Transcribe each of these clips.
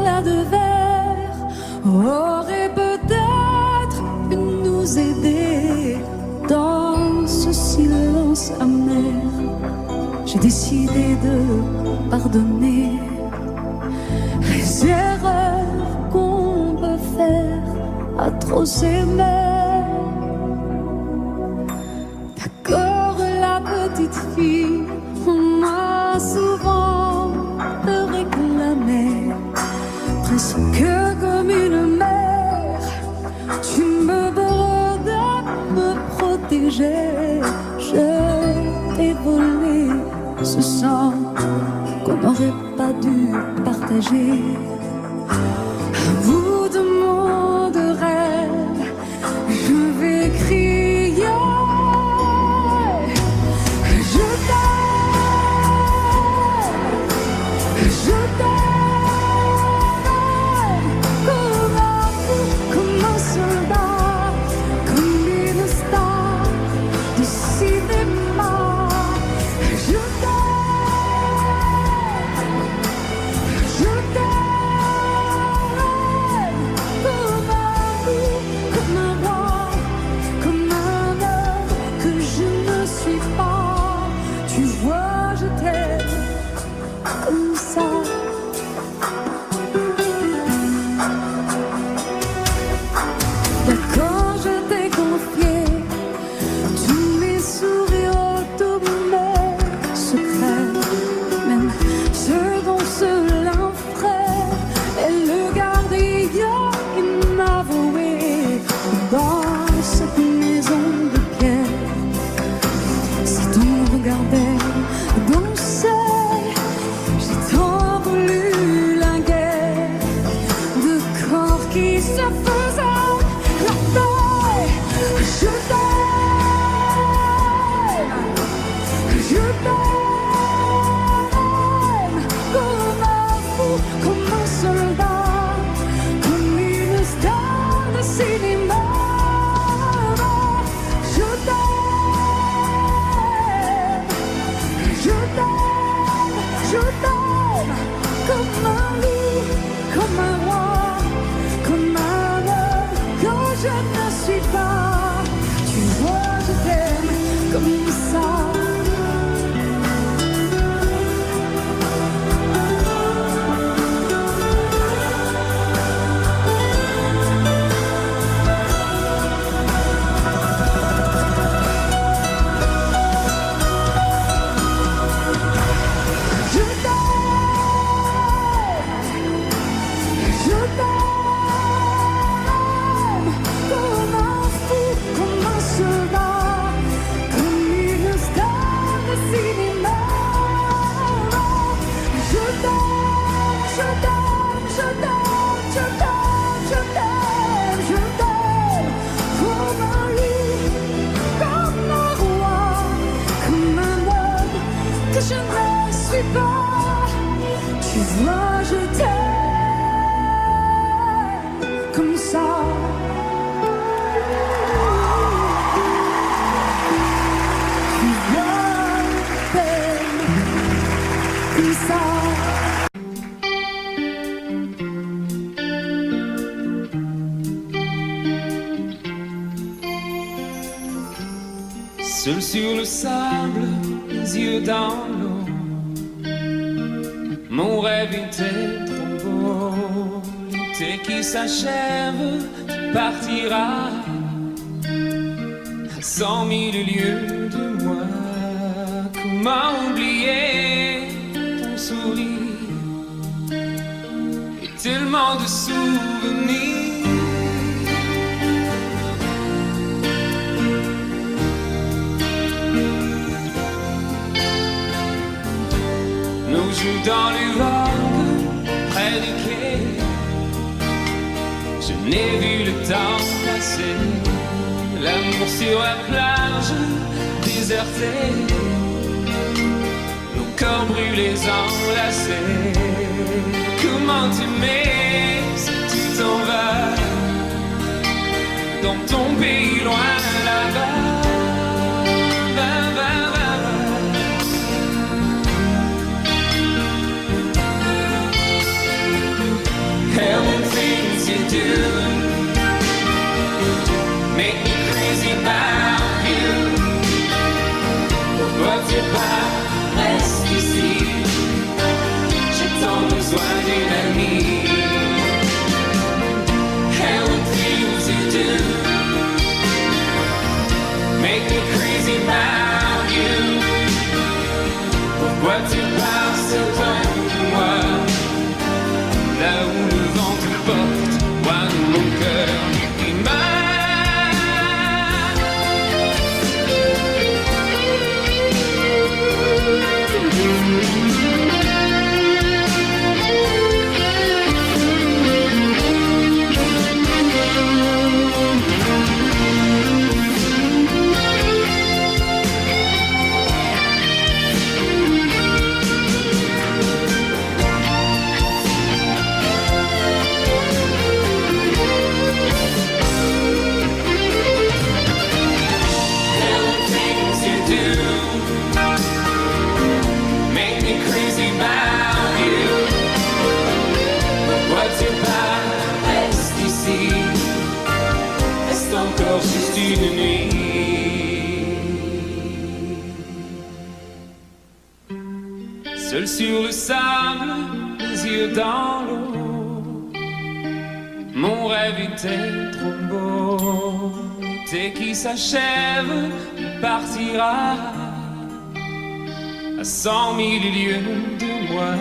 éclats de verre auraient peut-être pu nous aider dans ce silence amer. J'ai décidé de pardonner les erreurs qu'on peut faire à trop s'aimer. D'accord, la petite fille, on m'a souvent réclamé, presque comme une mère. Tu me bordes à me protéger. Je t'ai volé ce sang qu'on n'aurait pas dû partager. À bout de mon de rêve, je vais crier. Je t'aime comme un fou, comme un soldat, comme une star du cinéma. Je t'aime comme un fou, comme un roi, comme un homme que je ne suis pas. Tu vois, je t'aime comme ça. D'accord, je t'ai confié tous mes sourires, tous mes secrets, même ceux dont seul un frère est le gardien inavoué dans cette maison de pierre. Si on regardait danser, j'ai tant voulu la guerre de corps qui se faisaient la paix. Je t'aime comme un fou, comme un soldat, comme une star de cinéma. Je t'aime, je t'aime, je t'aime comme un loup, comme un roi, comme un homme que je ne suis pas. Tu vois, je t'aime comme ça. Je t'aime comme un fou, comme un soldat, comme une star de cinéma. Je t'aime, je t'aime, je t'aime, je t'aime, je t'aime, je t'aime comme un loup, comme un roi, comme un homme que je ne suis pas. Tu vois, je t'aime comme ça. Tu vois, je t'aime comme ça. Seul sur le sable, les yeux dans l'eau, mon rêve était trop beau. L'été qui s'achève, tu partiras à 100 000 lieues de moi. Comment oublier ton sourire et tellement de souvenirs. Nous jouons dans les vagues près du quai. Je n'ai vu le temps passer. L'amour sur la plage désertée, nos corps brûlés enlacés. Comment t'aimer si tu t'en vas dans ton pays loin là-bas. do make me crazy about you. Pourquoi tu pars, reste ici, j'ai tant besoin d'une amie. And the things you do make me crazy about you. Pourquoi tu pars si loin de moi, là où le vent te porte, loin de mon cœur qui juste une nuit. Seul sur le sable, les yeux dans l'eau, mon rêve était trop beau. L'été qui s'achève partira à 100 000 lieues de moi.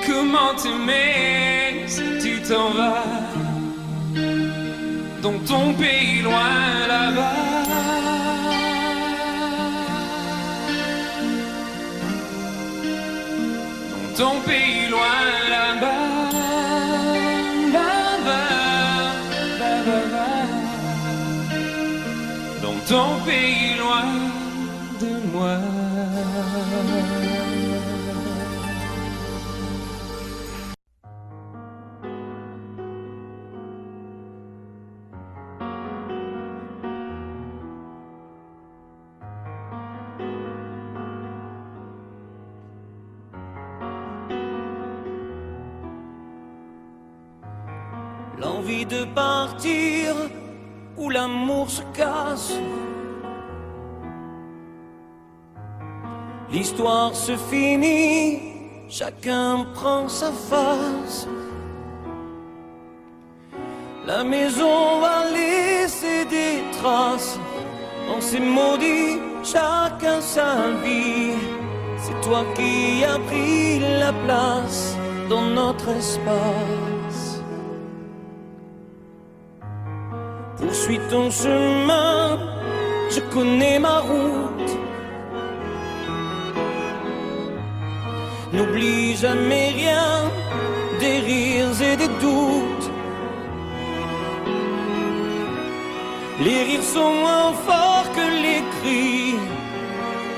Comment t'aimer si tu t'en vas dans ton pays loin là-bas? Dans ton pays loin là-bas, dans ton pays loin de moi. L'envie de partir où l'amour se casse. L'histoire se finit, chacun prend sa face. La maison va laisser des traces. On s'est maudit, chacun sa vie. C'est toi qui as pris la place dans notre espace. Poursuis ton chemin, je connais ma route. N'oublie jamais rien, des rires et des doutes. Les rires sont moins forts que les cris.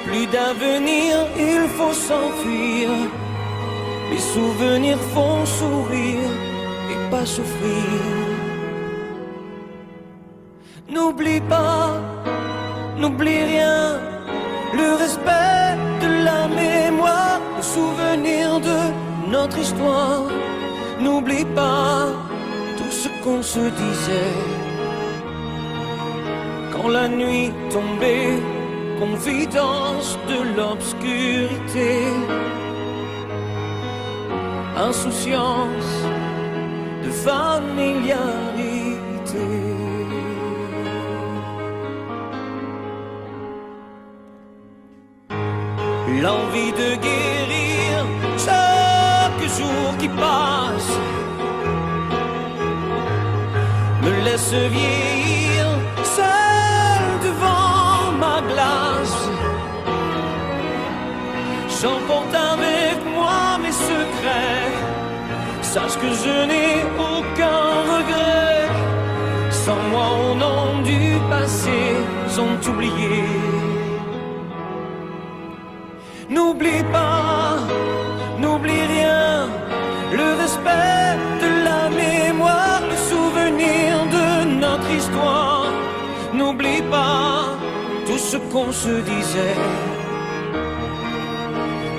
Plus d'avenir, il faut s'enfuir. Les souvenirs font sourire et pas souffrir. N'oublie pas, n'oublie rien, le respect de la mémoire, le souvenir de notre histoire. N'oublie pas tout ce qu'on se disait quand la nuit tombait, confidence de l'obscurité, insouciance de familiarité. L'envie de guérir chaque jour qui passe me laisse vieillir seul devant ma glace. J'emporte avec moi mes secrets. Sache que je n'ai aucun regret. Sans moi au nom du passé sont oubliés. N'oublie pas, n'oublie rien, le respect de la mémoire, le souvenir de notre histoire. N'oublie pas tout ce qu'on se disait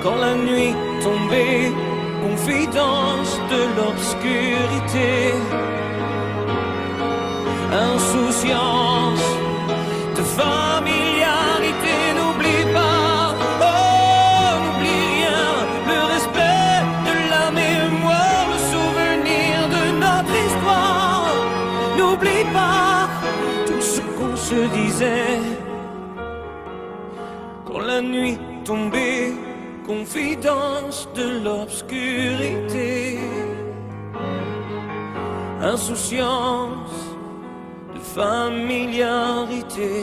quand la nuit tombait, confidence de l'obscurité. te disais, quand la nuit tombait, confidence de l'obscurité, insouciance de familiarité,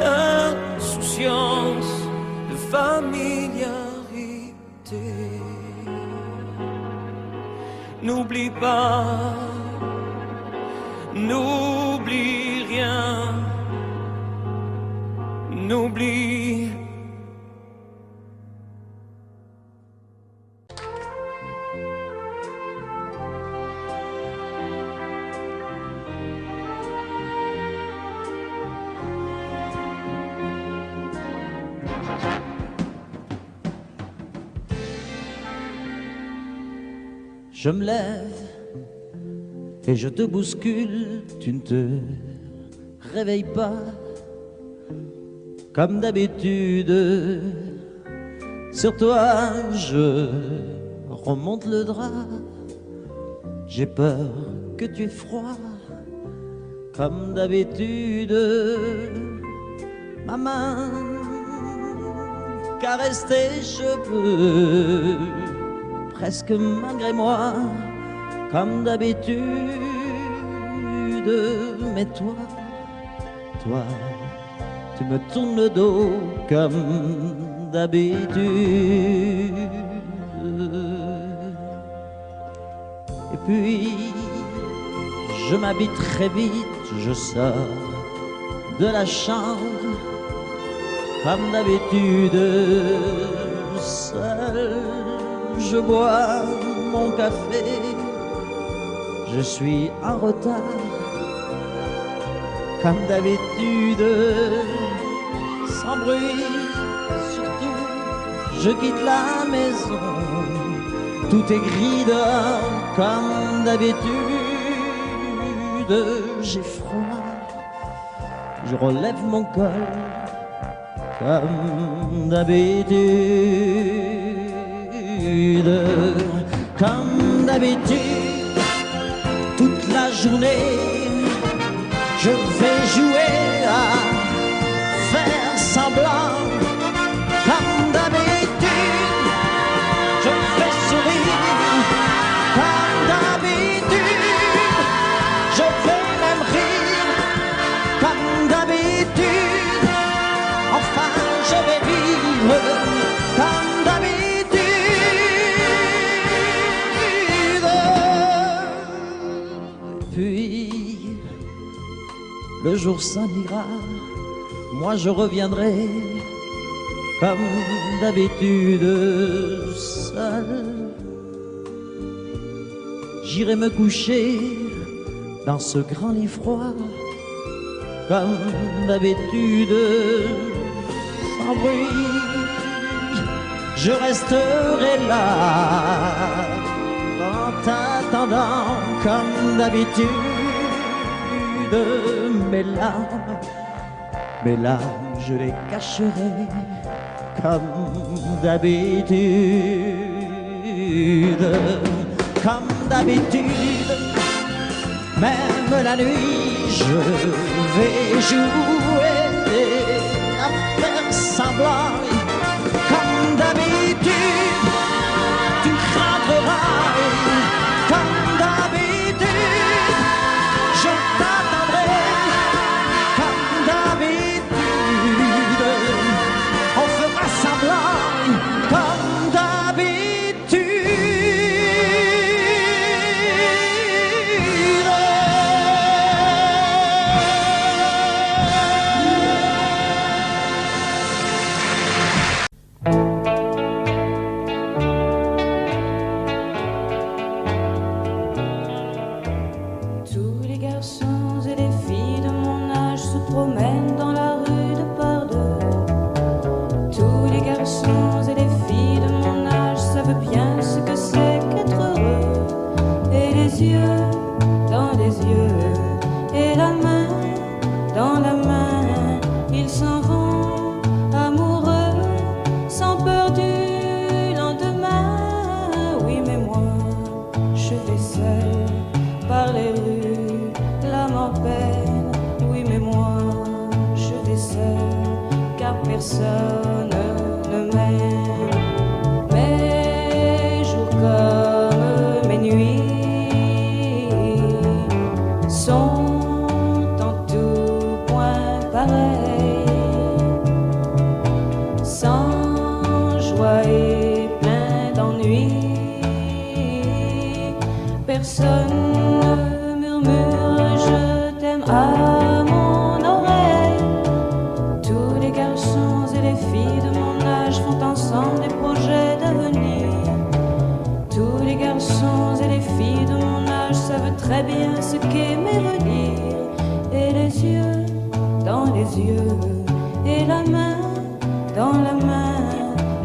insouciance de familiarité. N'oublie pas, n'oublie rien, n'oublie. Je me lève et je te bouscule, tu ne te réveilles pas comme d'habitude. Sur toi, je remonte le drap. J'ai peur que tu aies froid comme d'habitude. Ma main caresse tes cheveux, presque malgré moi, comme d'habitude. Mais toi, tu me tournes le dos comme d'habitude. Et puis, je m'habille très vite, je sors de la chambre comme d'habitude. Seul, je bois mon café, je suis en retard, comme d'habitude, sans bruit, surtout, je quitte la maison, tout est gris dehors, comme d'habitude, j'ai froid, je relève mon col, comme d'habitude, comme d'habitude, toute la journée, je vais jouer à faire semblant, comme d'habitude, je fais sourire, comme d'habitude, je vais même rire, comme d'habitude, enfin je vais vivre, comme d'habitude. Puis le jour s'en ira, moi je reviendrai comme d'habitude seul. J'irai me coucher dans ce grand lit froid, comme d'habitude, sans bruit. Je resterai là en t'attendant comme d'habitude. Mes larmes, je les cacherai comme d'habitude, comme d'habitude. Même la nuit, je vais jouer à faire semblant, comme d'habitude. Tu craqueras, comme d'habitude. Je t'attendrai, comme d'habitude. On fera semblant, comme d'habitude. Tous les garçons et les filles de mon âge se promènent dans la rue de par deux. Tous les garçons et les filles de mon âge savent bien ce que c'est qu'être heureux. Et les yeux dans les yeux, et la main dans la main, ils s'en vont amoureux, sans peur du lendemain. Oui, mais moi, je vais seul par les rues, la personne ne m'aime. Mes jours comme mes nuits sont en tout point pareils, sans joie et plein d'ennui. Personne ne murmure je t'aime à mon oreille. Tous les garçons et les filles de mon âge font ensemble des projets d'avenir. Tous les garçons et les filles de mon âge savent très bien ce qu'est venir. Et les yeux dans les yeux, et la main dans la main,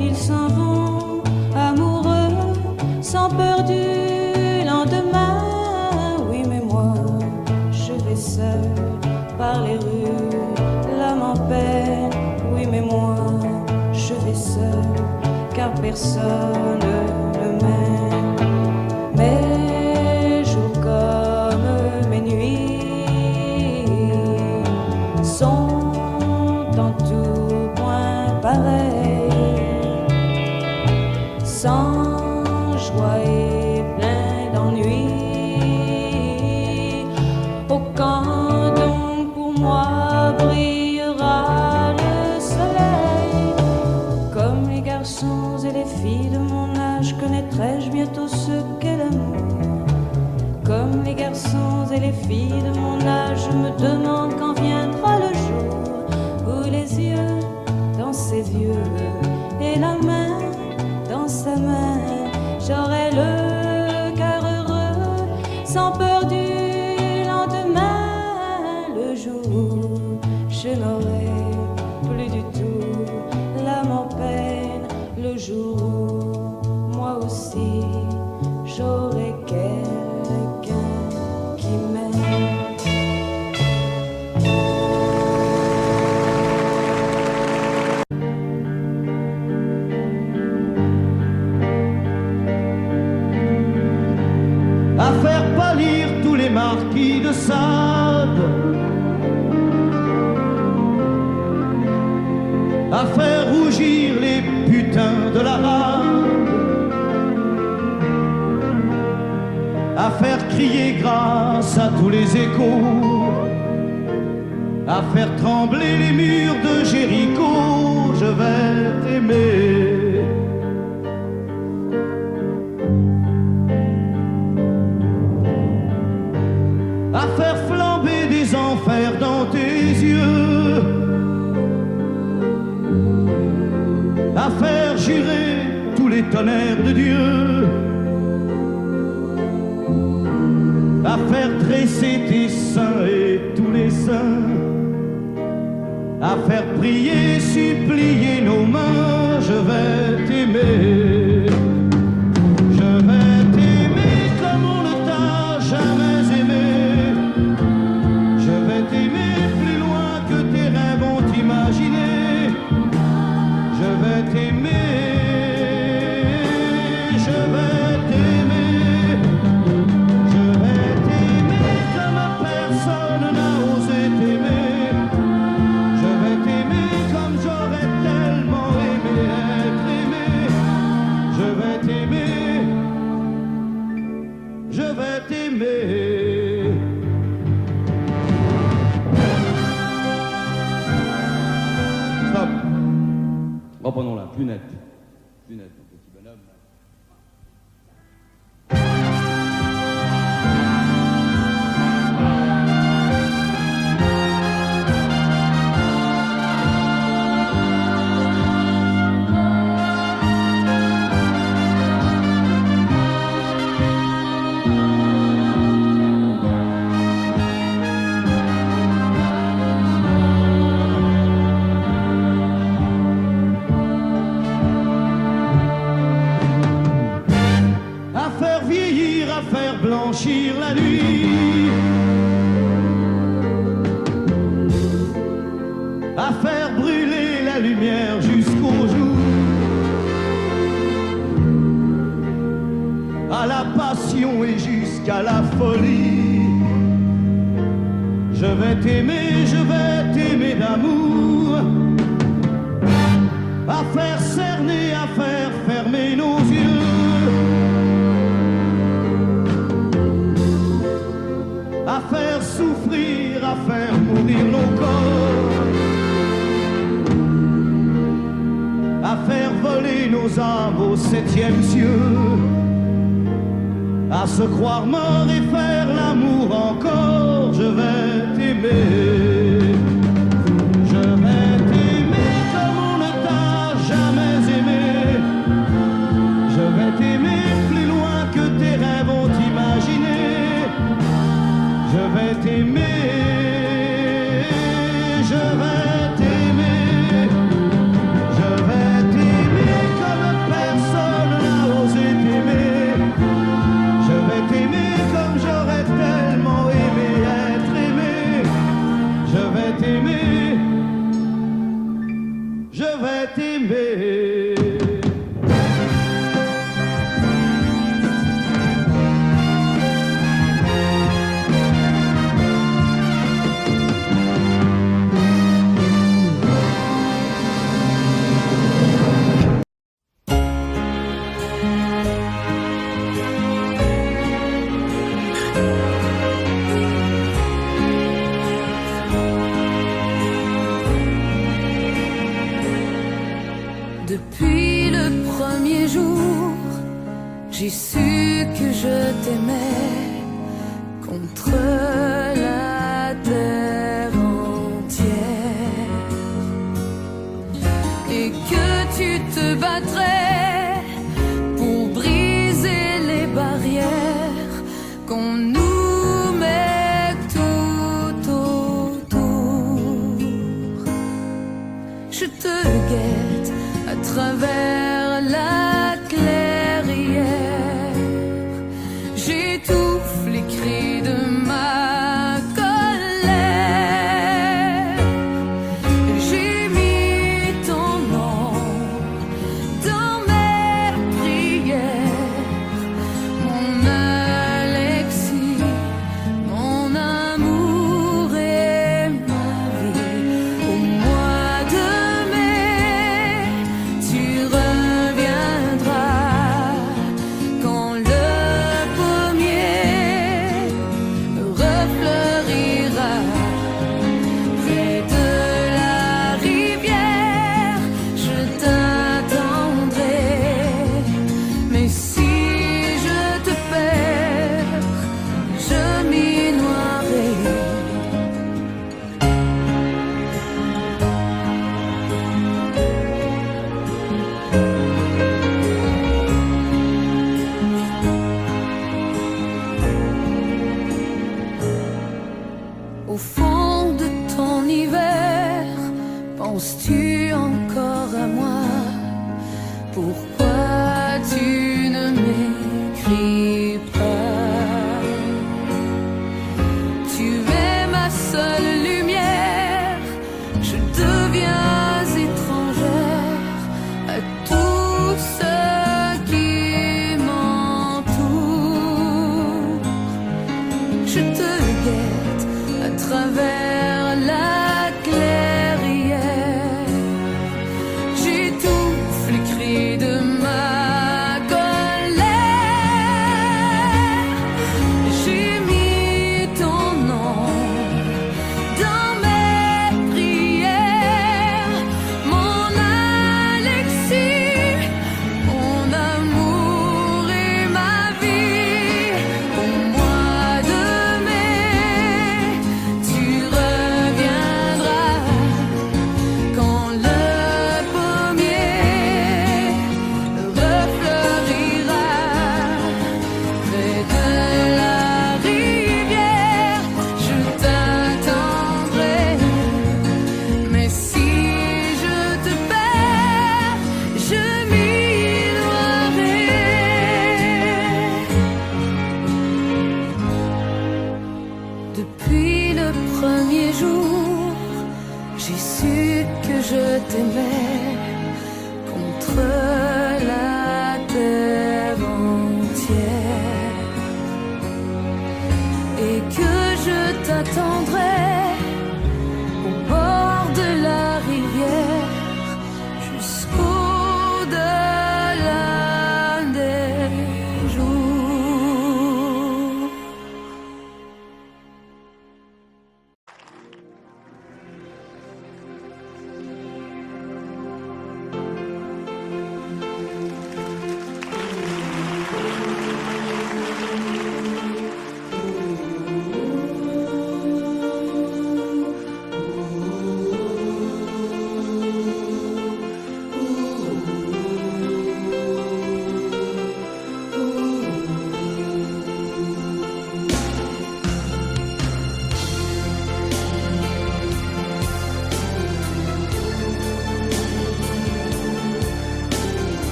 ils s'en vont amoureux, sans peur du lendemain. Oui, mais moi, je vais seul par les rues, l'âme en peine. Oui, mais moi, je vais seul, car personne ne m'aime. Mes jours comme mes nuits sont en tout point pareils, sans joie et plein d'ennui. Oh, quand donc pour moi brillera le soleil, comme les garçons et les filles de mon âge, connaîtrai-je bientôt ce qu'est l'amour. Comme les garçons et les filles de mon âge, je me demande quand viendra le jour où les yeux dans ses yeux et la main dans sa main, j'aurai le cœur heureux, sans peur du lendemain. Le jour où je n'aurai plus du tout l'âme en peine, le jour où moi aussi j'aurai quelqu'un qui m'aime. À faire pâlir tous les marquis de Sade, à faire rougir les putains de la rade, à faire crier grâce à tous les échos, à faire trembler les murs de Jéricho. Je vais t'aimer. À faire flamber des enfers dans tes yeux, à faire jurer tous les tonnerres de Dieu, à faire dresser tes seins et tous les saints, à faire prier, supplier nos mains. Je vais t'aimer. Je vais t'aimer comme on ne t'a jamais aimé. Je vais t'aimer plus loin que tes rêves ont imaginé. Je vais t'aimer, je vais t'aimer. Je vais t'aimer comme personne n'a osé t'aimer. Je vais t'aimer comme j'aurais tellement aimé être aimé. Je vais t'aimer, je vais t'aimer. Stop. Reprenons-la, plus net. Plus net, mon petit bonhomme. À faire vieillir, à faire blanchir la nuit, à faire brûler la lumière jusqu'au jour, à la passion et jusqu'à la folie. Je vais t'aimer d'amour. à faire cerner, à faire fermer nos yeux, à faire souffrir, à faire mourir nos corps, à faire voler nos âmes au septième cieux, à se croire mort et faire l'amour encore. Je vais t'aimer, je vais t'aimer comme on ne t'a jamais aimé. Je vais t'aimer plus loin que tes rêves ont imaginé. Je vais t'aimer, je vais t'aimer, je vais t'aimer comme personne n'a osé t'aimer. Je vais t'aimer comme j'aurais tellement aimé être aimé. Je vais t'aimer, je vais t'aimer. Depuis le premier jour, j'ai su que je t'aimais contre la terre entière et que tu te battrais pour briser les barrières qu'on nous met tout autour. Je te guette à travers la clairière, j'étouffe les cris de ma colère. J'ai mis ton nom dans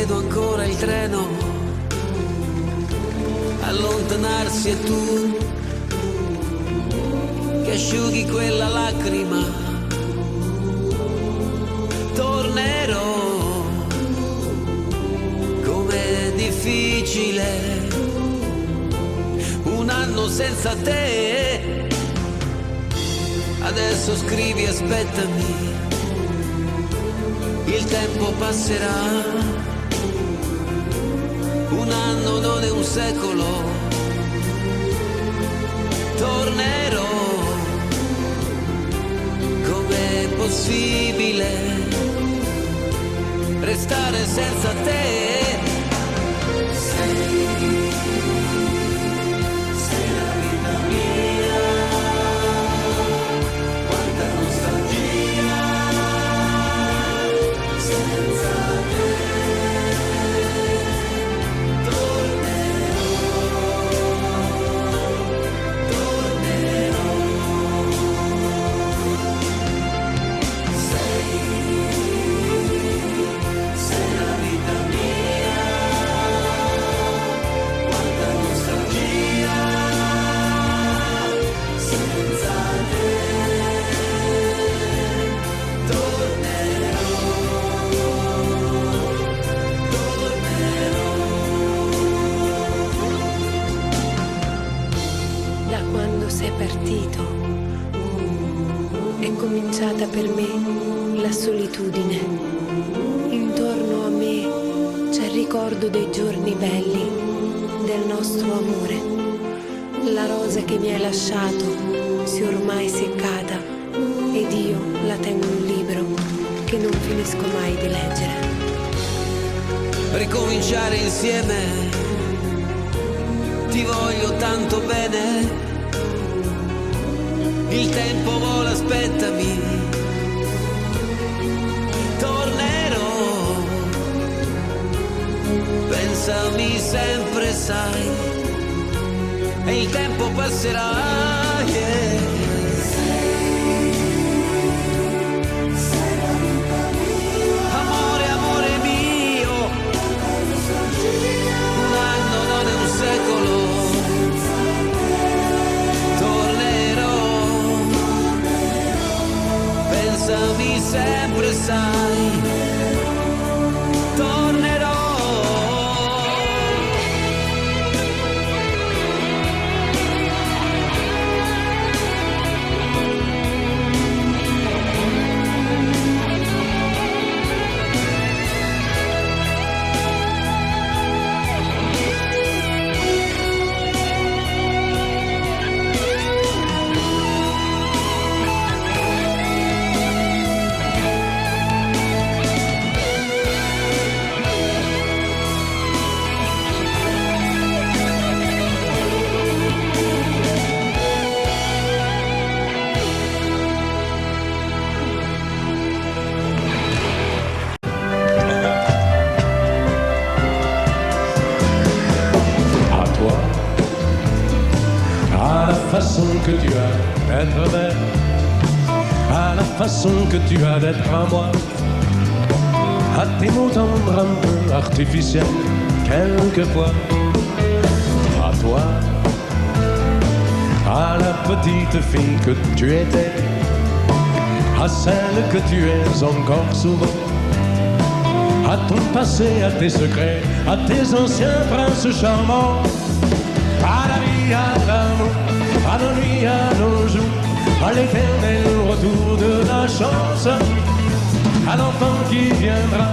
vedo ancora il treno allontanarsi e tu che asciughi quella lacrima. Tornerò, com'è difficile un anno senza te. Adesso scrivi, aspettami, il tempo passerà. Un anno non è un secolo. Tornerò, com'è possibile restare senza te? Sei la vita mia, quanta nostalgia senza te. Sei partito, è cominciata per me la solitudine. Intorno a me c'è il ricordo dei giorni belli, del nostro amore. La rosa che mi hai lasciato si è ormai seccata ed io la tengo in un libro che non finisco mai di leggere. Ricominciare insieme, ti voglio tanto bene. Il tempo vola, aspettami, tornerò, pensami sempre, sai, e il tempo passerà, yeah. Sei la vita mia, amore, amore mio, un anno non è un secolo. Pensami sempre, sai, tornerò. Que tu as d'être belle, à la façon que tu as d'être à moi, à tes mots tendres un peu artificiels, quelquefois, à toi, à la petite fille que tu étais, à celle que tu es encore souvent, à ton passé, à tes secrets, à tes anciens princes charmants, à la vie, à l'amour, à nos nuits, à nos jours, à l'éternel retour de la chance, à l'enfant qui viendra,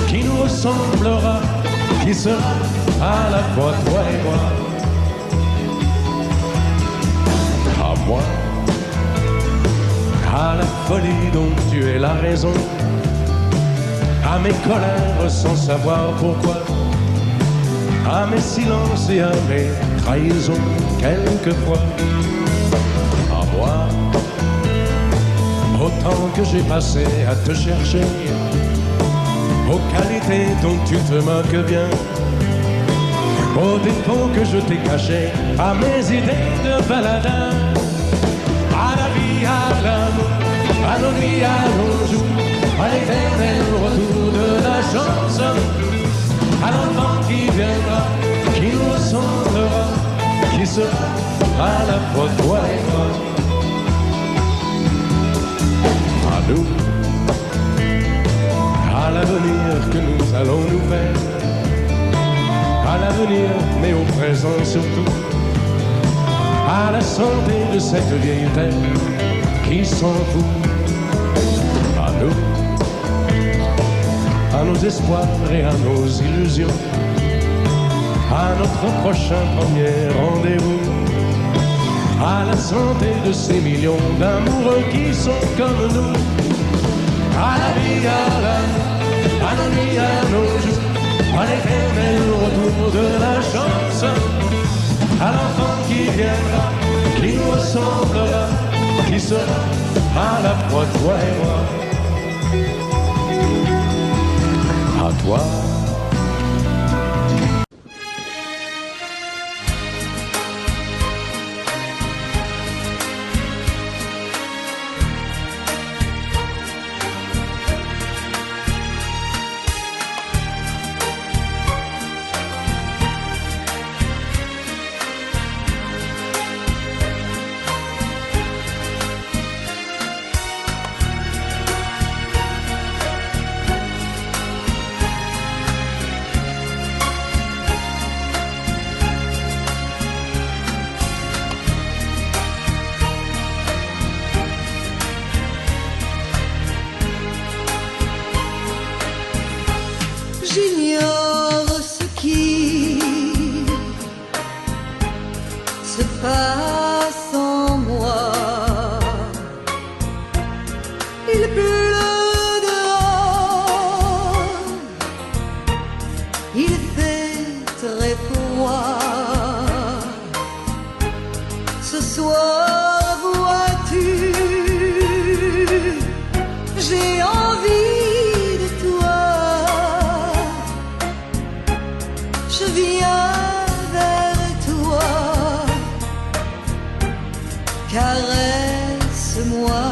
qui nous ressemblera, qui sera à la fois toi et moi. À moi, à la folie dont tu es la raison, à mes colères sans savoir pourquoi, à mes silences et à mes trahisons quelquefois. À moi, autant que j'ai passé à te chercher, aux qualités dont tu te moques bien, aux défauts que je t'ai cachés, à mes idées de baladin, à la vie, à l'amour, à nos nuits, à nos jours, à l'éternel retour de la chance, sera à la fois toi et moi. À nous, à l'avenir que nous allons nous faire, à l'avenir, mais au présent surtout, à la santé de cette vieille terre qui s'en fout. À nous, à nos espoirs et à nos illusions, à notre prochain premier rendez-vous, à la santé de ces millions d'amoureux qui sont comme nous. À la vie, à nos nuits, à nos jours, à l'éternel retour de la chance, à l'enfant qui viendra, qui nous ressemblera, qui sera à la fois toi et moi. À toi. J'ignore ce qui se passe en moi. Il pleut dehors, il fait très froid. Ce soir, vois-tu, j'ai envie de toi. Je viens vers toi, caresse-moi.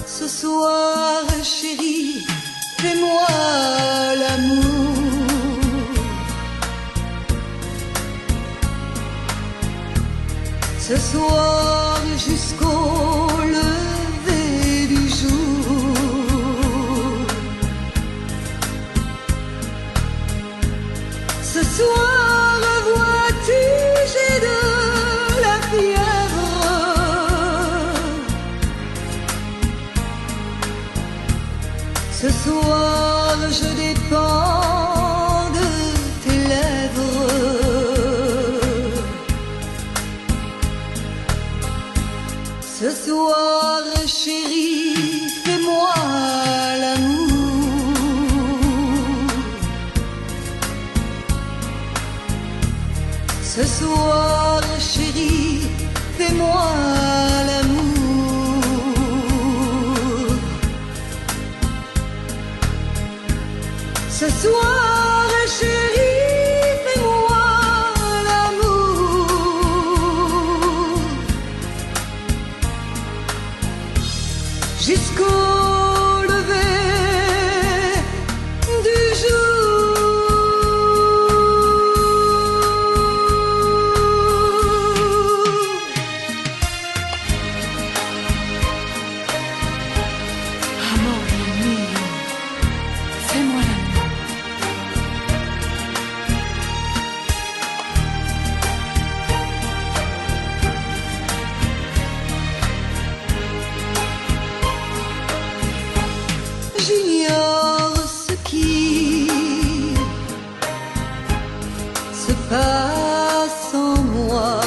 Ce soir, chérie, fais-moi l'amour. Ce soir, jusqu'au lever du jour. Ce soir, vois-tu, j'ai de la fièvre. Ce soir, je dépends de tes lèvres. Ce soir, chérie, fais-moi l'amour. Ce soir, chérie, fais-moi l'amour. Ce soir, chérie, fais-moi l'amour. Jusqu'au lever du jour. Amore mio, fais-moi l'amour. J'ignore ce qui se passe en moi.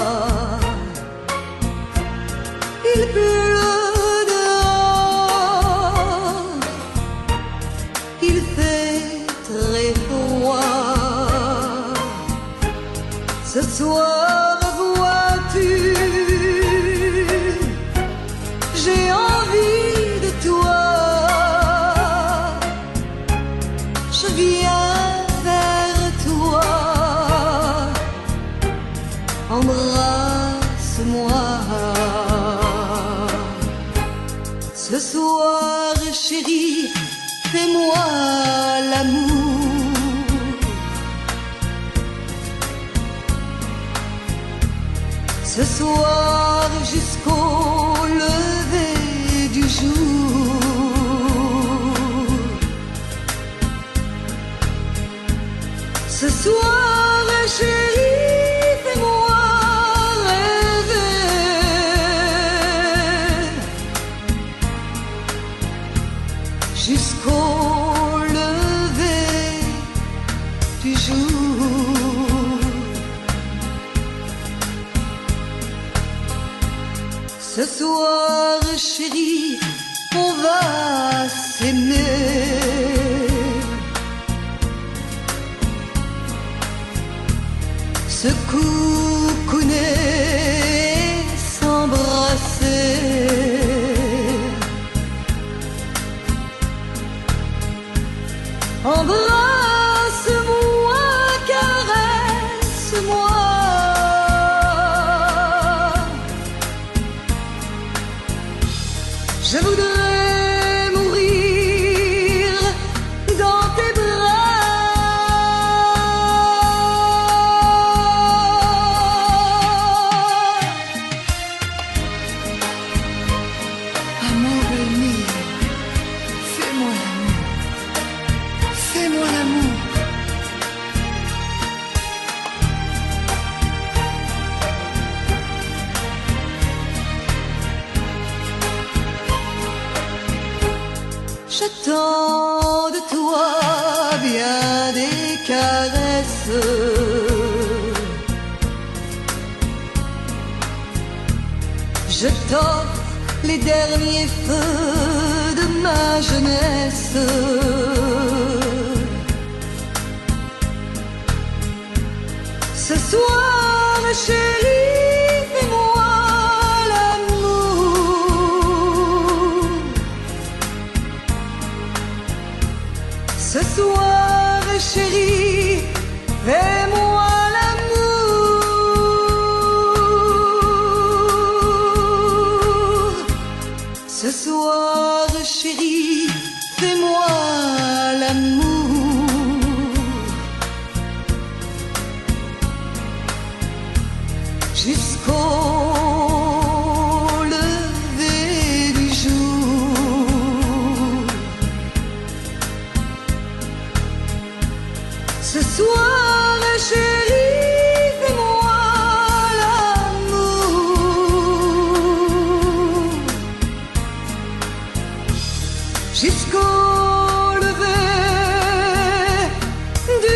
Il pleut dehors, il fait très froid. Ce soir, vois-tu, j'ai envie de toi. Je viens vers toi, embrasse-moi. Ce soir, chérie, fais-moi l'amour. ce soir jusqu'au lever du jour. Ce soir, chérie, fais-moi rêver jusqu'au lever du jour. Ce soir, chérie, on va s'aimer. Se coucouner, s'embrasser. Embrasse-moi, caresse-moi. Je voudrais mourir dans tes bras. Amore mio, fais-moi l'amour. Fais-moi l'amour. J'attends de toi bien des caresses. Je t'offre les derniers feux de ma jeunesse. Ce soir, chérie, fais-moi l'amour. Ce soir, chérie, fais-moi l'amour. Ce soir, chérie, fais-moi l'amour. Jusqu'au lever du jour. Ce soir, chérie, fais-moi l'amour. Jusqu'au lever du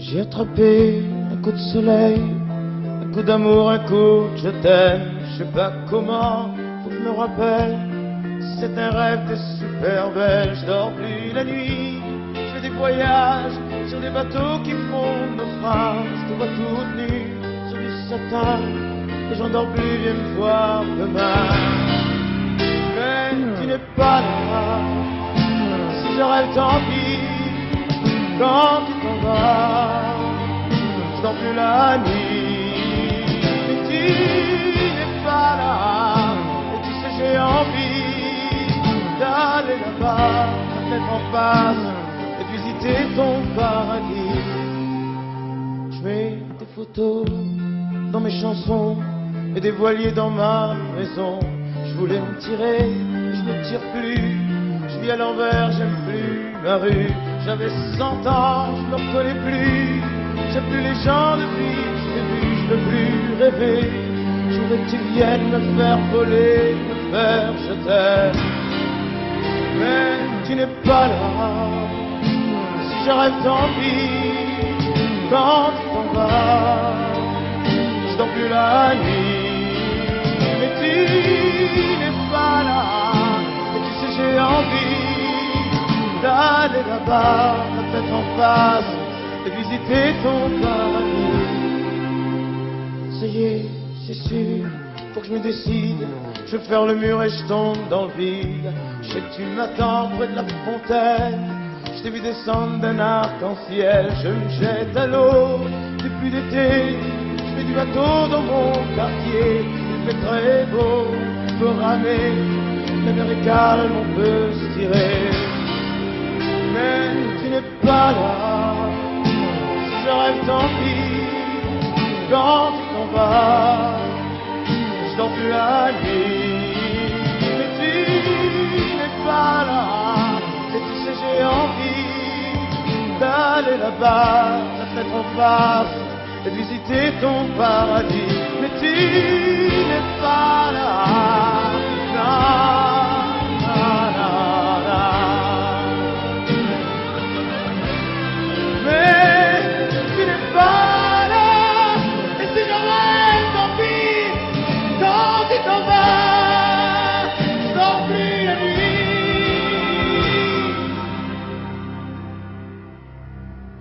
J'ai attrapé un coup de soleil, un coup d'amour, un coup de je t'aime. Je sais pas comment, faut que je me rappelle. C'est un rêve, t'es super belle. Je dors plus la nuit, je fais des voyages sur des bateaux qui font naufrage. Je te vois toute nue sur du satin et j'en dors plus, viens me voir demain. Mais tu n'es pas là, si je rêve tant pis. Quand tu t'en vas, je dors plus la nuit. Mais tu n'es pas là, et tu sais j'ai envie d'aller là-bas, te mettre en face et de visiter ton paradis. Je mets des photos dans mes chansons et des voiliers dans ma maison. Je voulais me tirer, mais je me tire plus. Je vis à l'envers, j'aime plus ma rue. J'avais 100 ans, je me reconnais plus. J'aime plus les gens depuis que je t'ai vu, je veux plus rêver. Je voudrais que tu viennes me faire voler, me faire je t'aime. Mais tu n'es pas là, si je rêve tant pis. Quand tu t'en vas, je dors plus la nuit. Mais tu n'es pas là, et tu sais j'ai envie d'aller là-bas, la tête en face, et visiter ton paradis. Ça y est, c'est sûr, faut que je me décide. Je vais faire le mur et je tombe dans le vide. Je sais que tu m'attends près de la fontaine. Je t'ai vu descendre d'un arc-en-ciel. Je me jette à l'eau depuis l'été. Je fais du bateau dans mon quartier. Il fait très beau, on peut ramer. La mer est calme, on peut se tirer. Mais tu n'es pas là. Si je rêve, tant pis. Quand tu t'en vas, je dors plus la nuit. Mais tu n'es pas là. Et tu sais, j'ai envie d'aller là-bas, la tête en face, et visiter ton paradis. Mais tu n'es pas là. Non, non, non, non. Mais tu n'es pas là. Et si je rêve, tant pis. Quand tu t'en vas, je dors plus la nuit.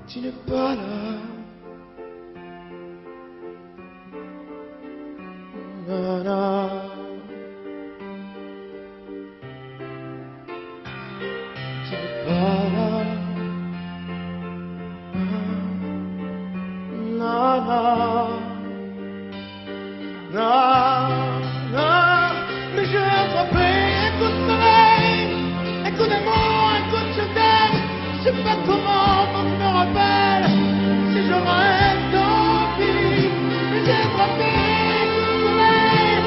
Tu n'es pas là. Na, na. Tu n'es pas là. Na, na. Non, non, mais je vais attraper un coup de soleil, un coup d'amour, un coup de je t'aime. Je sais pas comment, faut que je me rappelle. Si je rêve, tant pis. Mais j'ai attrapé un coup de soleil,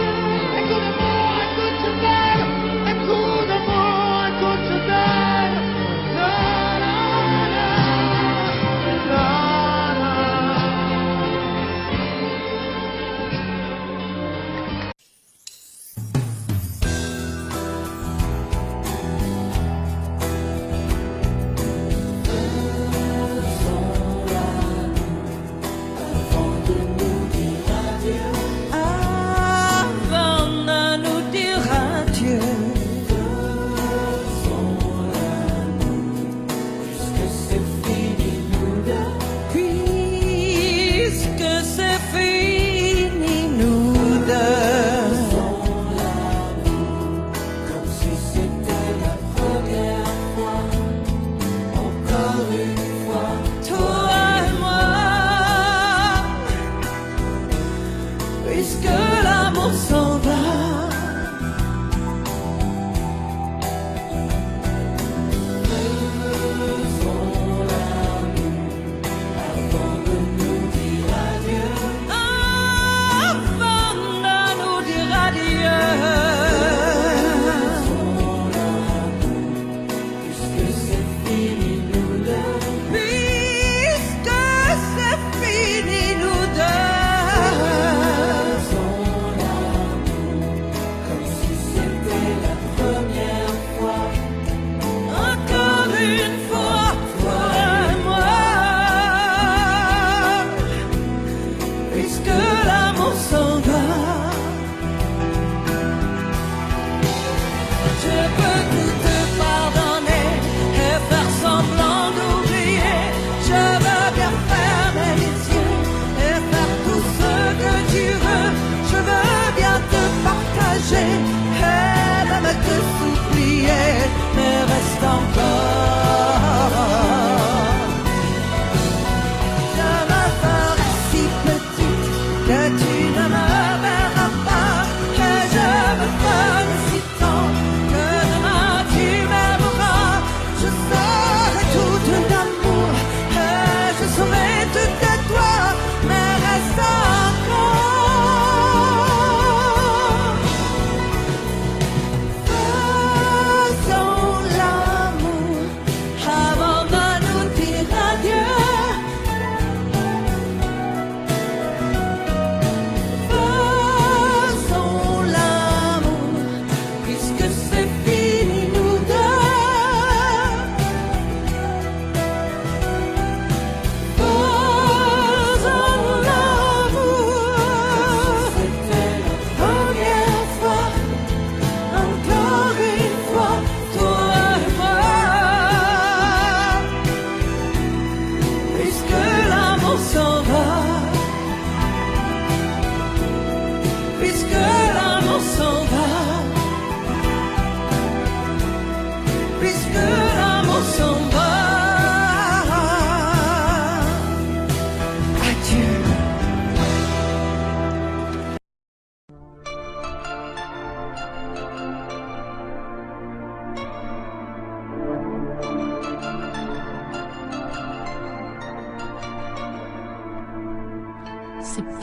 un coup d'amour, un coup de je t'aime. Un coup d'amour, un coup de je t'aime. Non, non, non, non, non. Avant de nous dire adieu, puisque c'est fini nous deux, comme si c'était la première fois, encore une fois, toi et moi, puisque l'amour s'en va. Avant de nous dire adieu, puisque c'est fini nous deux, puisque c'est fini nous deux.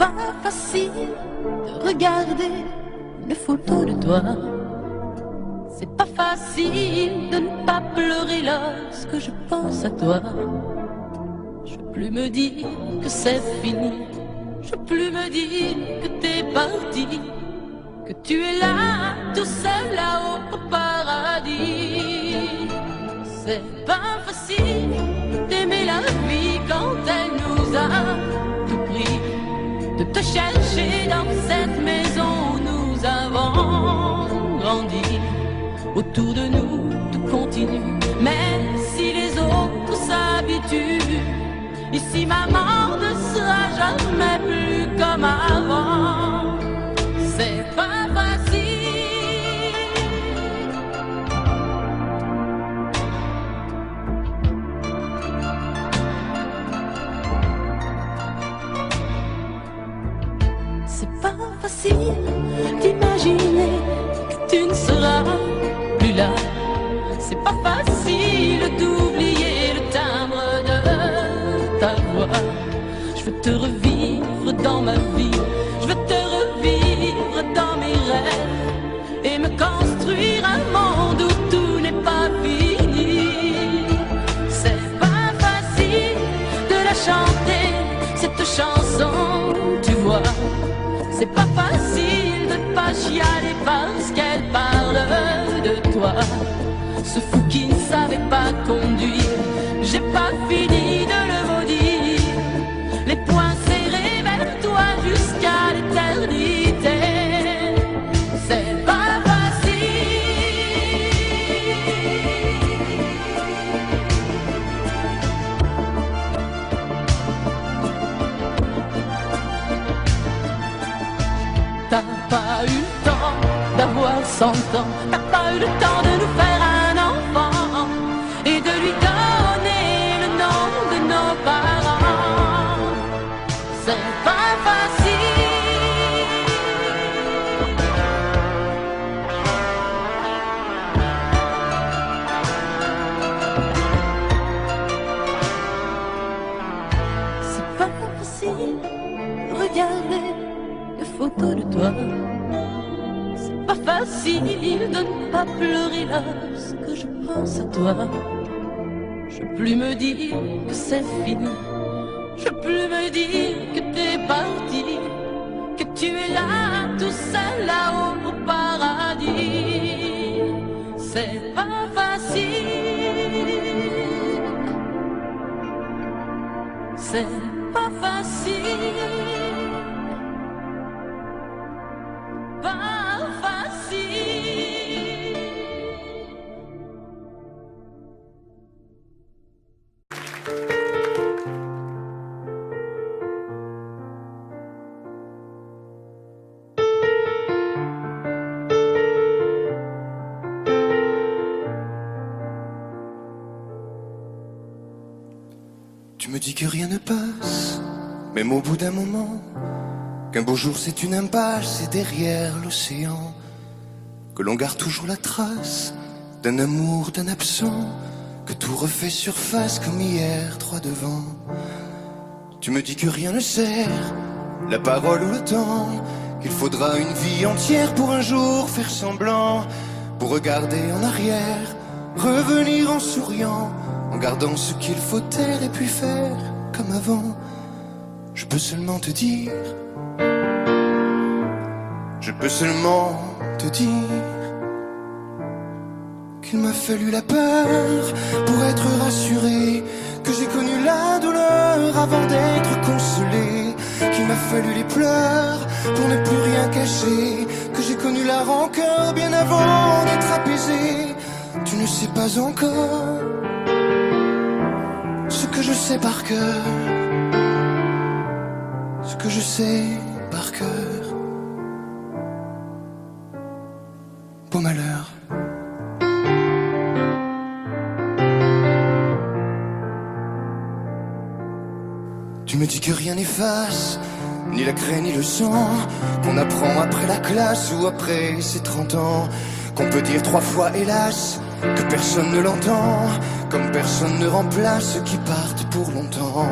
pas facile de regarder une photo de toi. C'est pas facile de ne pas pleurer lorsque je pense à toi. Je veux plus me dire que c'est fini. Je veux plus me dire que t'es parti, que tu es là, tout seul là-haut au paradis. C'est pas facile d'aimer la vie quand elle nous a tout pris, de te chercher dans cette maison où nous avons grandi. Autour de nous, tout continue, même si les autres s'habituent. Ici, maman ne sera jamais plus comme avant. C'est pas facile. C'est pas facile d'imaginer que tu ne seras plus là. C'est pas facile d'oublier le timbre de ta voix. Je veux te revivre dans ma vie, je veux te revivre dans mes rêves et me construire un monde où tout n'est pas fini. C'est pas facile de la chanter, cette chanson, tu vois. C'est pas facile de ne pas chialer parce qu'elle parle de toi. Ce fou qui ne savait pas conduire, j'ai pas fini de le maudire. Les poings serrés vers toi jusqu'à l'éternité. C'est pas facile. T'as pas eu le temps d'avoir 100 ans, t'as pas eu le temps de nous faire un enfant et de lui donner le nom de nos parents. C'est pas facile. C'est pas facile de regarder des photos de toi. C'est pas facile de ne pas pleurer lorsque je pense à toi. Je veux plus me dire que c'est fini. Je veux plus me dire que t'es parti, que tu es là, tout seul là-haut au paradis. C'est pas facile. C'est pas facile. Pas facile. Tu me dis que rien ne passe, même au bout d'un moment, qu'un beau jour c'est une impasse et derrière l'océan, que l'on garde toujours la trace d'un amour, d'un absent, que tout refait surface comme hier, droit devant. Tu me dis que rien ne sert, la parole ou le temps, qu'il faudra une vie entière pour un jour faire semblant, pour regarder en arrière, revenir en souriant, en gardant ce qu'il faut taire et puis faire comme avant. Je peux seulement te dire, je peux seulement te dire qu'il m'a fallu la peur pour être rassuré, que j'ai connu la douleur avant d'être consolé, qu'il m'a fallu les pleurs pour ne plus rien cacher, que j'ai connu la rancœur bien avant d'être apaisé. Tu ne sais pas encore ce que je sais par cœur, ce que je sais par cœur. Beau malheur. Tu me dis que rien n'efface, ni la craie ni le sang, qu'on apprend après la classe ou après ses 30 ans, qu'on peut dire 3 fois hélas, que personne ne l'entend, comme personne ne remplace ceux qui partent pour longtemps.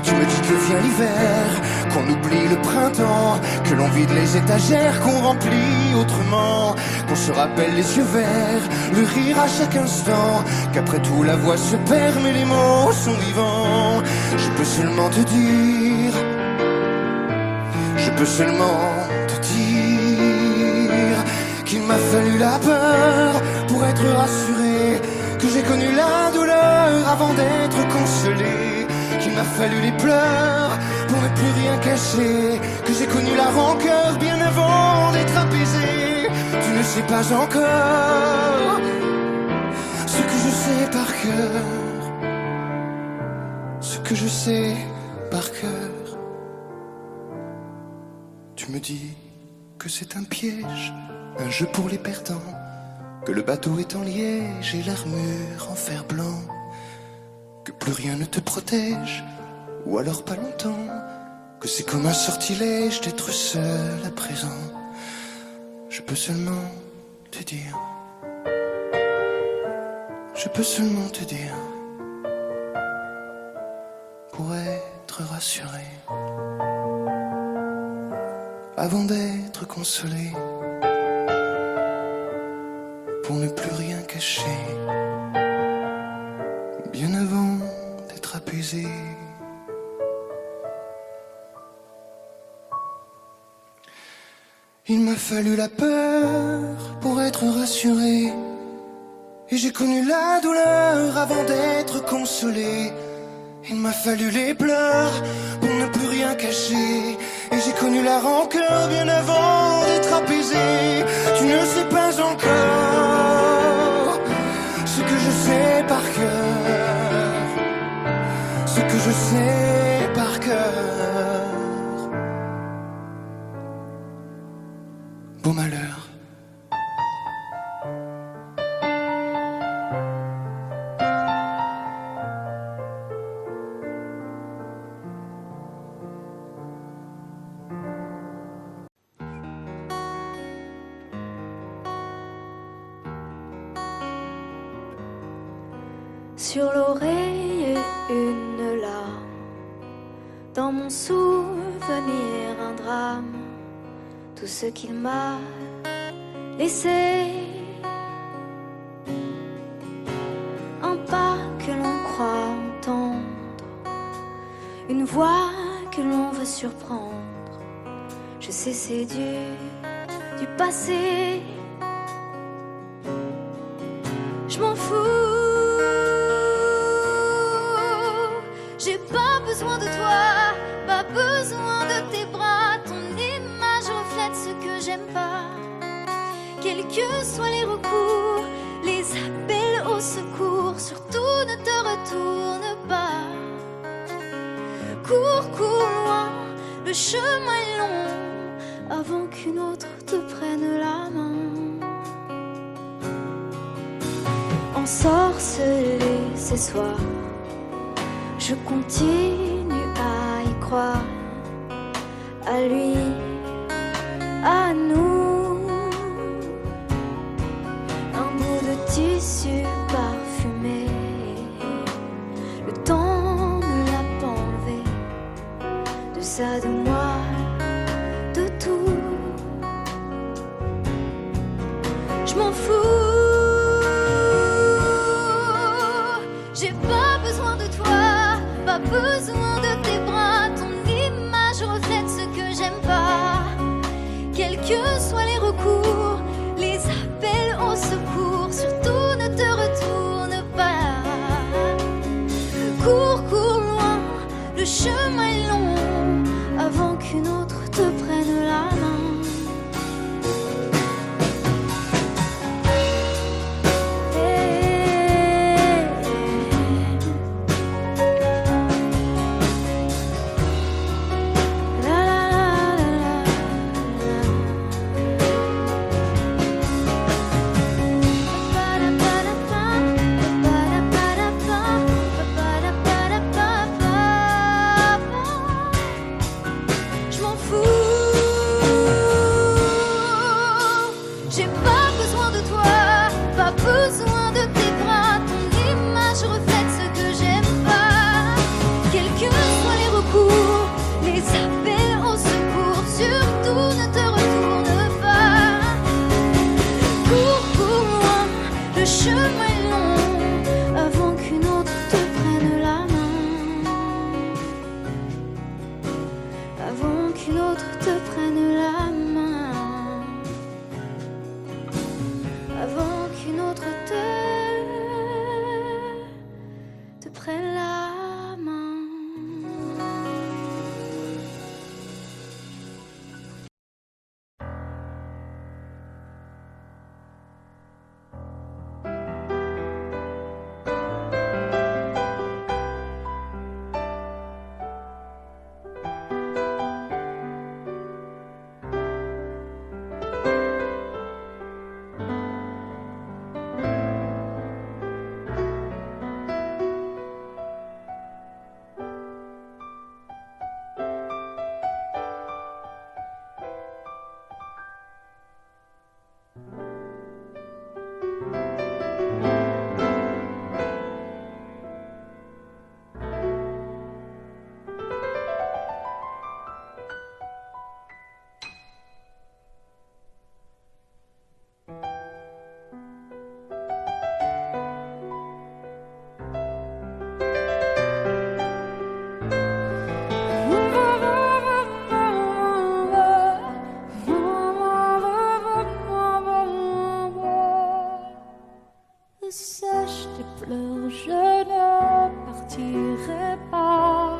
Tu me dis que vient l'hiver, qu'on oublie le printemps, que l'on vide les étagères, qu'on remplit autrement, qu'on se rappelle les yeux verts, le rire à chaque instant, qu'après tout la voix se perd mais les mots sont vivants. Je peux seulement te dire, je peux seulement te dire qu'il m'a fallu la peur pour être rassuré, que j'ai connu la douleur avant d'être consolé, qu'il m'a fallu les pleurs pour ne plus rien cacher, que j'ai connu la rancœur bien avant d'être apaisé. Tu ne sais pas encore ce que je sais par cœur, ce que je sais par cœur. Tu me dis que c'est un piège, un jeu pour les perdants, que le bateau est en liège et l'armure en fer blanc, que plus rien ne te protège, ou alors pas longtemps, que c'est comme un sortilège d'être seul à présent. Je peux seulement te dire, je peux seulement te dire, pour être rassuré, avant d'être consolé, pour ne plus rien cacher, bien avant d'être apaisé. Il m'a fallu la peur pour être rassuré, et j'ai connu la douleur avant d'être consolé. Il m'a fallu les pleurs pour ne plus rien cacher, et j'ai connu la rancœur bien avant d'être apaisé. Tu ne sais pas encore ce que je sais par cœur, ce que je sais par cœur. Beau malheur. Sur l'oreille une larme, dans mon souvenir un drame, tout ce qu'il m'a laissé, un pas que l'on croit entendre, une voix que l'on veut surprendre. Je sais c'est du passé, je m'en fous. J'ai pas besoin de toi, pas besoin de tes bras. Ton image reflète ce que j'aime pas. Quels que soient les recours, les appels au secours, surtout ne te retourne pas. Cours, cours loin, le chemin est long, avant qu'une autre te prenne la main. Ensorcelé ces soirs, je continue à y croire, à lui, à nous. Un bout de tissu parfumé, le temps ne l'a pas enlevé, de ça, de moi, de tout. Je m'en fous. J'ai pas besoin de toi, pas besoin de tes bras. Ton image reflète ce que j'aime pas. Quels que soient les recours, les appels au secours, surtout ne te retourne pas. Cours, cours loin, le chemin est long, avant qu'une autre te prenne la main. Sèche tes pleurs, je ne partirai pas.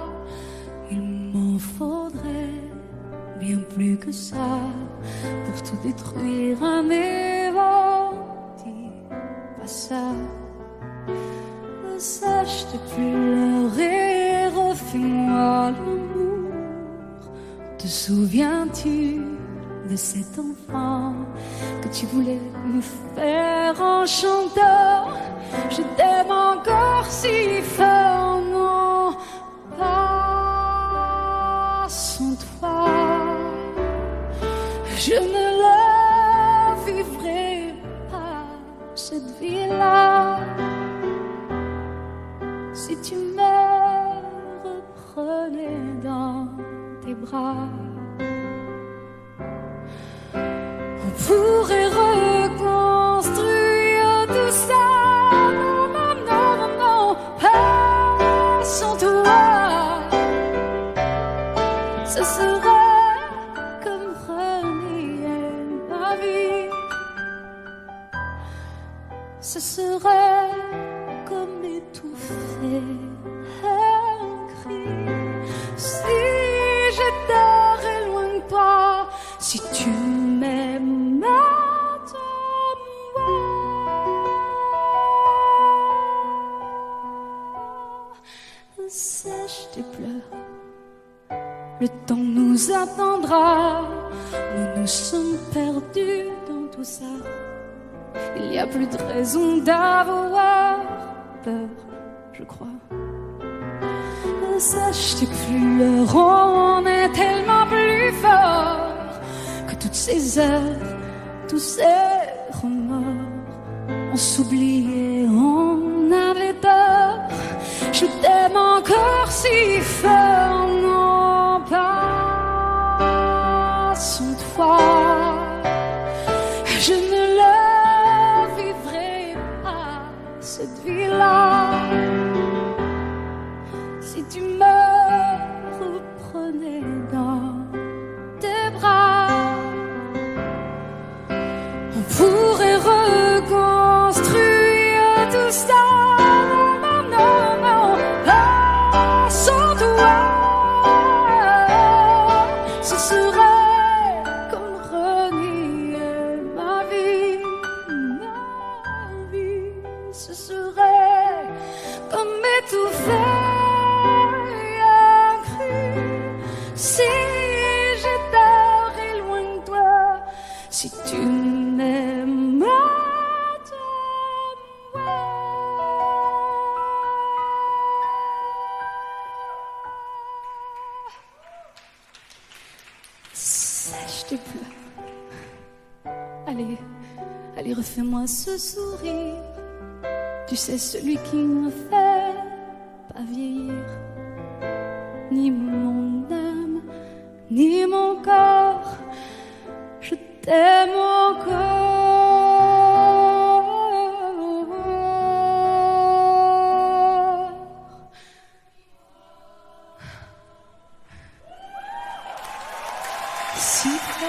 Il m'en faudrait bien plus que ça pour tout détruire un évent. Dis pas ça. Sèche tes pleurs et refais-moi l'amour. Te souviens-tu de cet enfant que tu voulais me faire en chantant? Je t'aime encore si fort, non, pas sans toi. Je ne la vivrai pas, cette vie-là, si tu me reprenais dans tes bras. On pourrait reconstruire tout ça. Non, non, non, non, non, pas sans toi. Ce serait comme renier ma vie. Ce serait comme étouffer un cri. Si j'étais loin de toi, si tu m'aimes, sèche tes pleurs, le temps nous attendra. Nous nous sommes perdus dans tout ça. Il n'y a plus de raison d'avoir peur, je crois. Sèche tes pleurs, on est tellement plus fort que toutes ces heures, tous ces remords. On s'oubliait, on avait tort. Je t'aime encore si fort, non, pas sans toi. Je ne la vivrai pas, cette vie-là, si tu me reprenais dans tes bras. On pourrait reconstruire tout ça. Si tu m'aimes, sèche tes pleurs. Allez, allez, refais-moi ce sourire. Tu sais, celui qui me fait pas vieillir. Ni mon âme, ni mon corps. Je t'aime encore. Si près.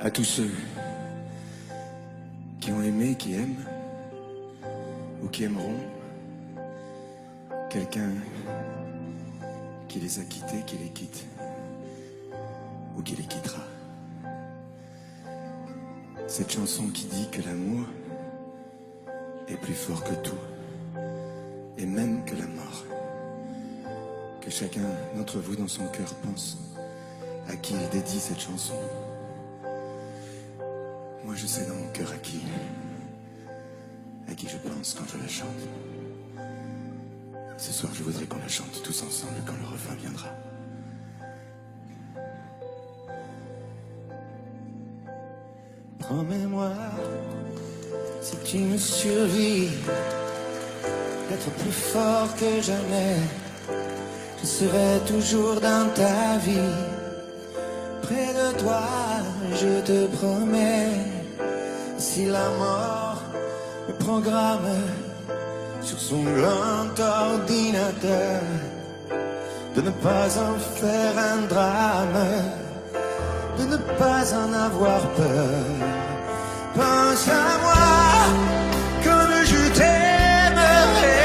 À tous ceux qui ont aimé, qui aiment, ou qui aimeront quelqu'un qui les a quittés, qui les quitte, ou qui les quittera. Cette chanson qui dit que l'amour est plus fort que tout, et même que la mort. que chacun d'entre vous dans son cœur pense à qui il dédie cette chanson. Moi je sais dans mon cœur à qui je pense quand je la chante. Ce soir je voudrais qu'on la chante tous ensemble quand le refrain viendra. Promets-moi, si tu me survis, d'être plus fort que jamais. Je serai toujours dans ta vie, près de toi, je te promets. Si la mort me programme sur son grand ordinateur, de ne pas en faire un drame, de ne pas en avoir peur. Pense à moi comme je t'aimerai.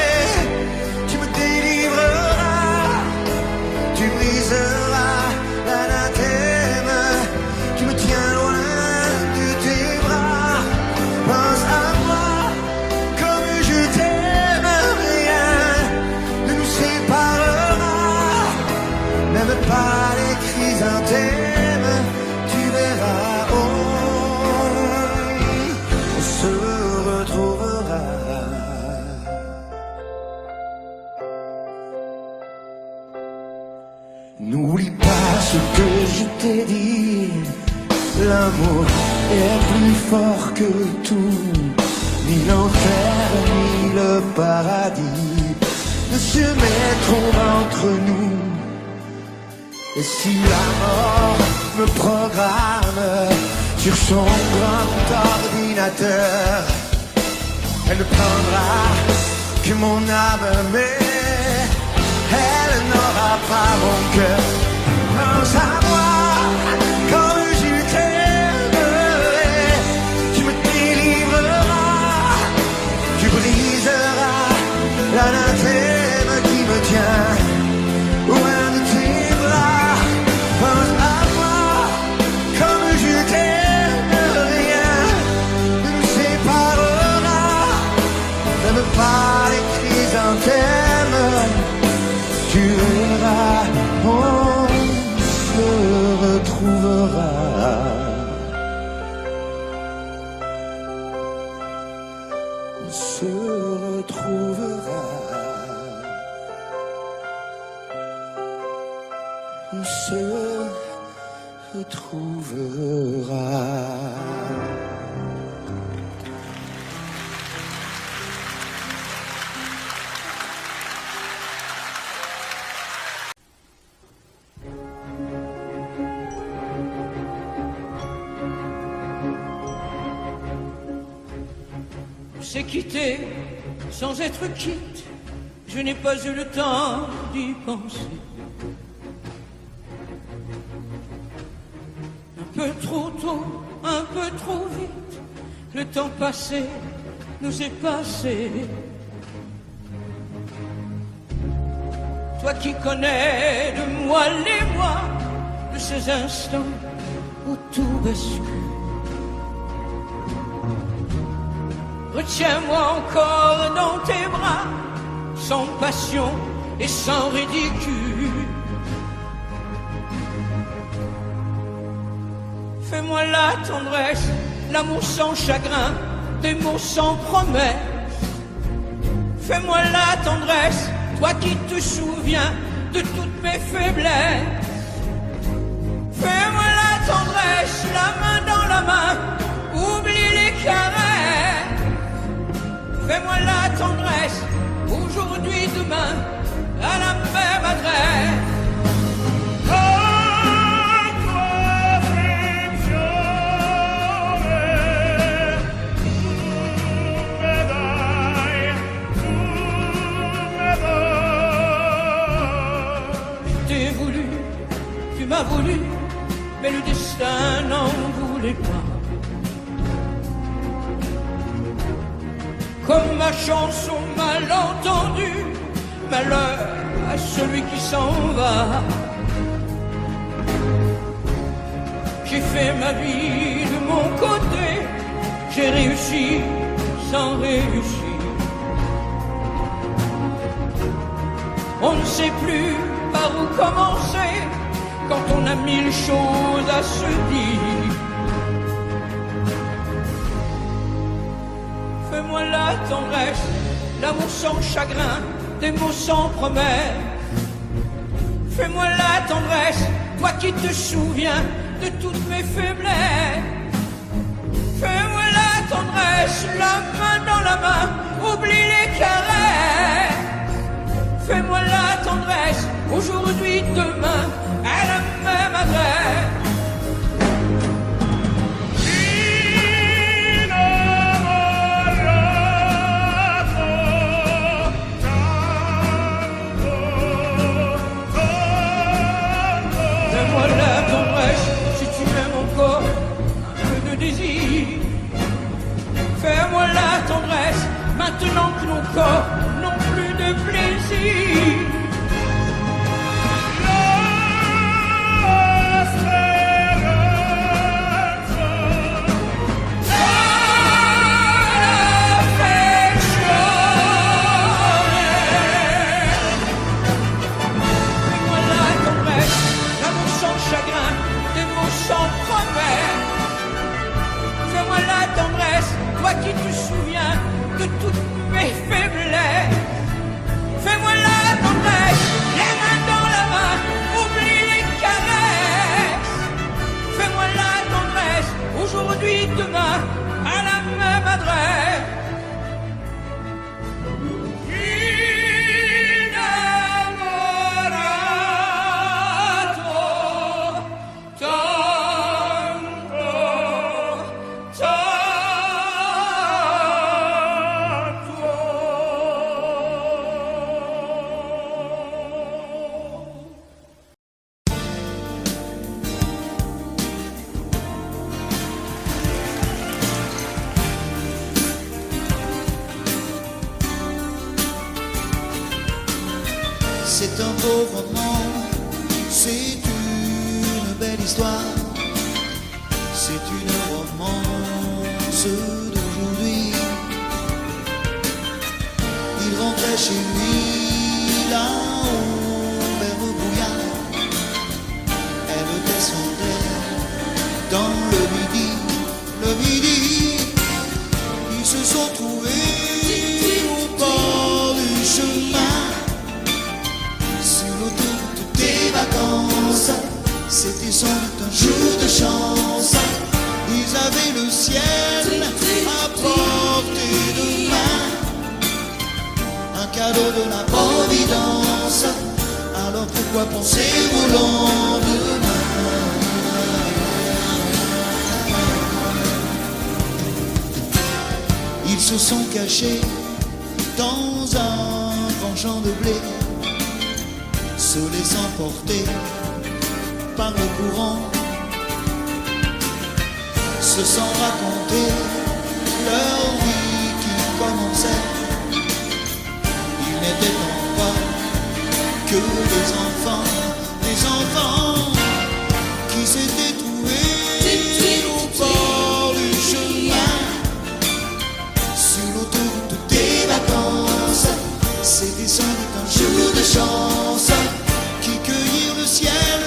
Tu me délivreras, tu briseras l'anathème qui me tient loin de tes bras. Pense à moi comme je t'aime, rien ne nous séparera, même pas les chrysanthèmes. Tu verras, on se retrouvera. N'oublie pas ce que je t'ai dit, l'amour est plus fort que tout, ni l'enfer ni le paradis ne se mettront entre nous. Et si la mort me programme sur son grand ordinateur, elle ne prendra que mon âme, mais elle n'aura pas mon cœur. Pense à moi comme je t'aimerai. Tu me délivreras, tu briseras l'anathème qui me tient loin de tes bras. Pense à moi comme je t'aime, rien ne nous séparera, même pas les chrysanthèmes. Tu verras, on se retrouvera. On se retrouvera. On se retrouvera. C'est quitter sans être quitte, je n'ai pas eu le temps d'y penser. Un peu trop tôt, un peu trop vite, le temps passé nous est passé. Toi qui connais de moi les mois, de ces instants où tout bascule. Retiens-moi encore dans tes bras, sans passion et sans ridicule. Fais-moi la tendresse, l'amour sans chagrin, des mots sans promesse. Fais-moi la tendresse, toi qui te souviens de toutes mes faiblesses. Fais-moi la tendresse, la main dans la main, oublie les caresses. Fais-moi la tendresse, aujourd'hui, demain, à la même adresse. Je t'ai voulu, tu m'as voulu, mais le destin n'en voulait pas. Comme ma chanson mal entendue, malheur à celui qui s'en va. J'ai fait ma vie de mon côté, j'ai réussi sans réussir. On ne sait plus Par où commencer quand on a mille choses à se dire? Fais-moi la tendresse, l'amour sans chagrin, des mots sans promesse. Fais-moi la tendresse, toi qui te souviens de toutes mes faiblesses. Fais-moi la tendresse, la main dans la main, oublie les caresses. Fais-moi la tendresse, aujourd'hui, demain, à la même adresse. Fais-moi la tendresse, si tu m'aimes encore, un peu de désir. Fais-moi la tendresse, maintenant que nos corps n'ont plus de plaisir. Fais-moi la tendresse, l'amour sans chagrin, des mots sans promesse. Fais-moi la tendresse, toi qui te souviens de toutes mes faiblesses. Fais-moi la tendresse, les mains dans la main, oublie les caresses. Fais-moi la tendresse, aujourd'hui, demain, à la même adresse. Innamorato, tanto, C'est un beau roman, c'est une belle histoire, c'est une romance d'aujourd'hui. Il rentrait chez lui là-haut vers le brouillard, elle descendait dans le midi, ils se sont trouvés au bord du chemin. Des vacances, c'était sans doute un jour de chance. Ils avaient le ciel à portée de main, un cadeau de la Providence. Alors pourquoi penser au lendemain? Ils se sont cachés dans un grand champ de blé, se laissant porter par le courant, se sont raconter leur vie qui commençait. Ils n'étaient donc pas que des enfants qui s'étaient trouvés au bord du chemin, sur l'autoroute des vacances. C'était sans doute un jour de chance, qui cueillirent le ciel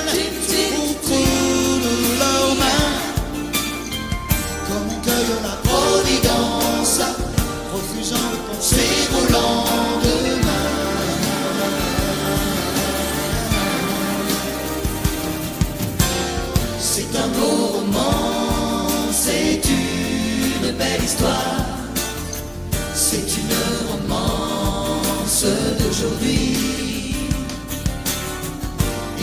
au creux de leurs mains, comme on cueille la Providence, refusant de penser au lendemain. C'est un beau roman, c'est une belle histoire, c'est une romance d'aujourd'hui.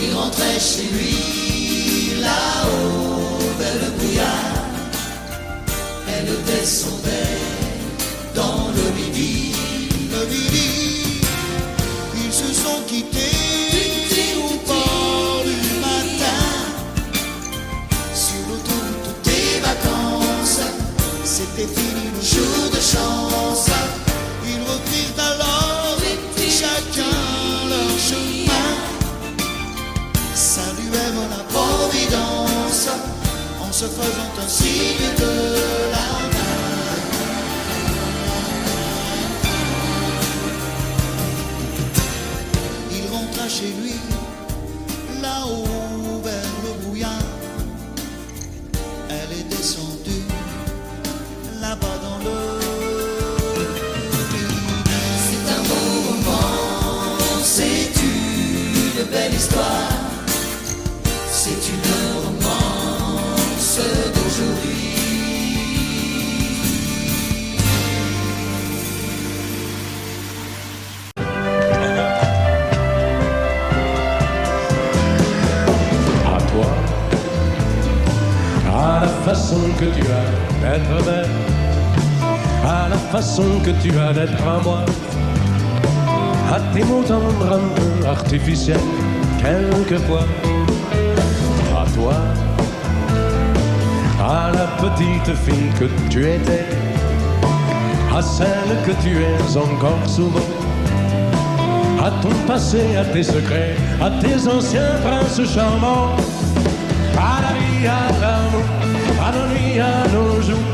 Il rentrait chez lui là-haut vers le brouillard, elle descendait dans le midi, ils se sont quittés au bord du matin, sur l'autoroute des vacances. C'était fini le jour de chance, ils reprirent alors chacun leur chemin, saluèrent la Providence en se faisant un signe de la main. Il rentra chez lui histoire, c'est une romance d'aujourd'hui. À toi, à la façon que tu as d'être belle, à la façon que tu as d'être à moi, à tes mots tendres un peu artificiels, quelquefois. À toi, à la petite fille que tu étais, à celle que tu es encore souvent, à ton passé, à tes secrets, à tes anciens princes charmants, à la vie, à l'amour, à nos nuits, à nos jours,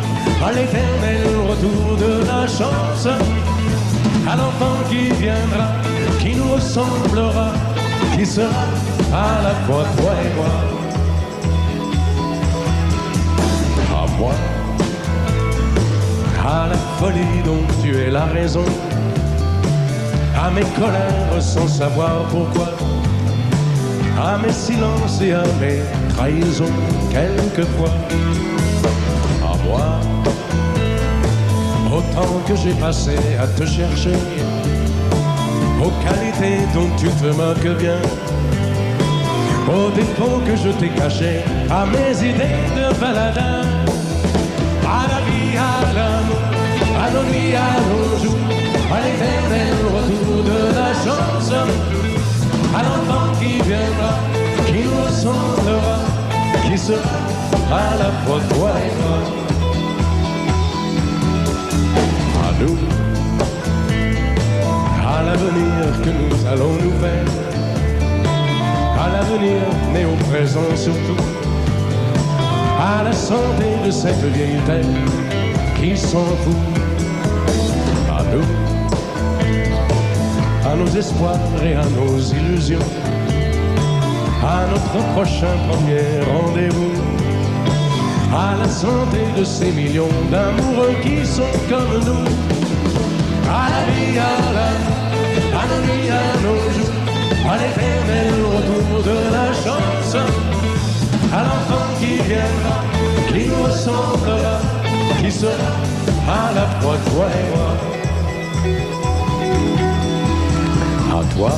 à l'éternel retour de la chance, à l'enfant qui viendra, qui nous ressemblera, qui sera à la fois toi et moi. À moi, à la folie dont tu es la raison, à mes colères sans savoir pourquoi, à mes silences et à mes trahisons quelquefois. À moi, au temps que j'ai passé à te chercher, aux qualités dont tu te moques bien, aux défauts que je t'ai cachés, à mes idées de baladin, à la vie, à l'amour, à nos nuits, à nos jours, à l'éternel retour de la chance, à l'enfant qui viendra, qui nous ressemblera, qui sera à la fois toi et moi. À nous, à l'avenir que nous allons nous faire, à l'avenir né au présent surtout, à la santé de cette vieille terre qui s'en fout. À nous, à nos espoirs et à nos illusions, à notre prochain premier rendez-vous, à la santé de ces millions d'amoureux qui sont comme nous, à la vie, à l'amour, à nos nuits, à nos jours, à l'éternel retour de la chance, à l'enfant qui viendra, qui nous ressemblera, qui sera à la fois toi et moi. À toi,